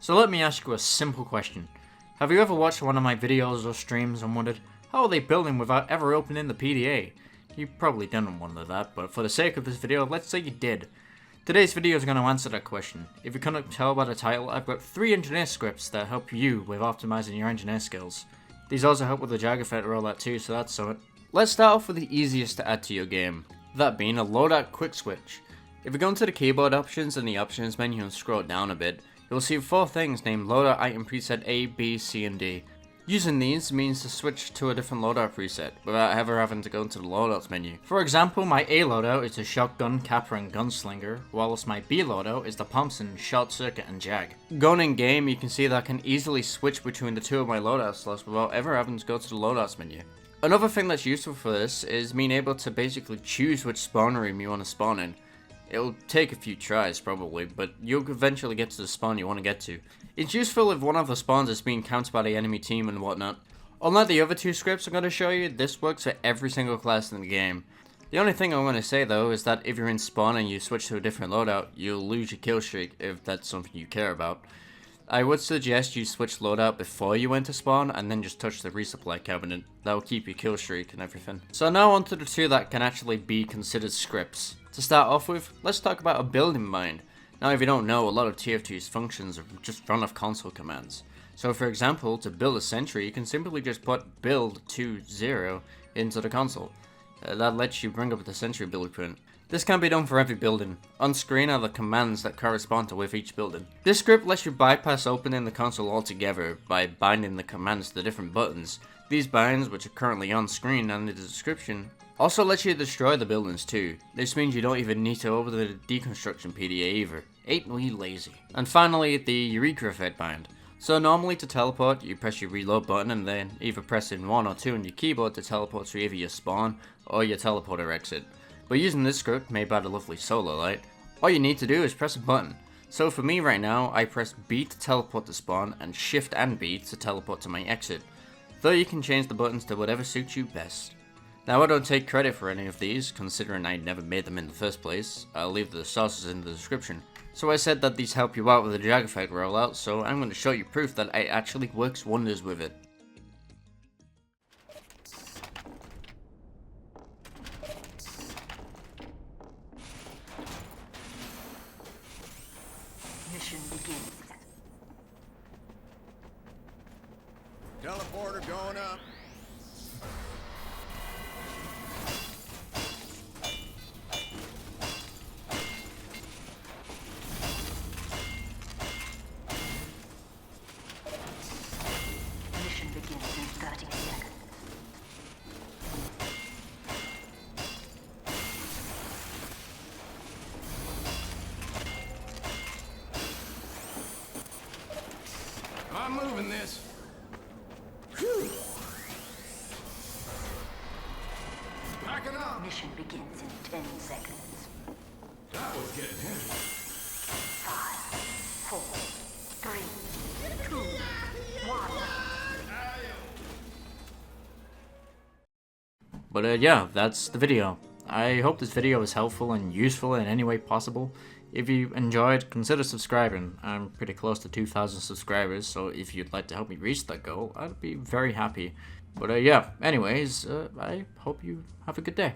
So let me ask you a simple question. Have you ever watched one of my videos or streams and wondered, how are they building without ever opening the PDA? You probably didn't wonder that, but for the sake of this video, let's say you did. Today's video is going to answer that question. If you couldn't tell by the title, I've got 3 engineer scripts that help you with optimizing your engineer skills. These also help with the Eureka Effect rollout too, so that's something. Let's start off with the easiest to add to your game, that being a Loadout Quickswitch. If you go into the keyboard options in the options menu and scroll down a bit, you'll see 4 things named Loadout Item Preset A, B, C, and D. Using these means to switch to a different loadout preset without ever having to go into the loadouts menu. For example, my A loadout is the shotgun, capper, and gunslinger, whilst my B loadout is the Thompson, short circuit, and jag. Going in game, you can see that I can easily switch between the 2 of my loadout slots without ever having to go to the loadouts menu. Another thing that's useful for this is being able to basically choose which spawn room you want to spawn in. It'll take a few tries probably, but you'll eventually get to the spawn you want to get to. It's useful if one of the spawns is being counted by the enemy team and whatnot. Unlike the other 2 scripts I'm going to show you, this works for every single class in the game. The only thing I want to say though is that if you're in spawn and you switch to a different loadout, you'll lose your kill streak if that's something you care about. I would suggest you switch loadout before you enter spawn and then just touch the resupply cabinet. That will keep your kill streak and everything. So now on to the 2 that can actually be considered scripts. To start off with, let's talk about a building bind. Now if you don't know, a lot of TF2's functions are just run off console commands. So for example, to build a sentry, you can simply just put build 20 into the console. That lets you bring up the sentry blueprint. This can be done for every building. On screen are the commands that correspond to with each building. This script lets you bypass opening the console altogether by binding the commands to the different buttons. These binds, which are currently on screen and in the description, also lets you destroy the buildings too. This means you don't even need to open the deconstruction PDA either. Ain't we lazy. And finally, the Eureka Effect bind. So normally to teleport, you press your reload button and then either pressing 1 or 2 on your keyboard to teleport to either your spawn or your teleporter exit. But using this script made by the lovely Solar Light, all you need to do is press a button. So for me right now, I press B to teleport to spawn and Shift and B to teleport to my exit. Though you can change the buttons to whatever suits you best. Now I don't take credit for any of these, considering I never made them in the first place. I'll leave the sources in the description. So I said that these help you out with the Eureka Effect rollout, so I'm going to show you proof that it actually works wonders with it. Mission begins. Teleporter going up. Mission begins in 30 seconds. I'm moving this. Backing up. Mission begins in 10 seconds. That was getting heavy. 5, 4, 3, 2, 1. But yeah, that's the video. I hope this video was helpful and useful in any way possible. If you enjoyed, consider subscribing. I'm pretty close to 2,000 subscribers, so if you'd like to help me reach that goal, I'd be very happy. But yeah, anyways, I hope you have a good day.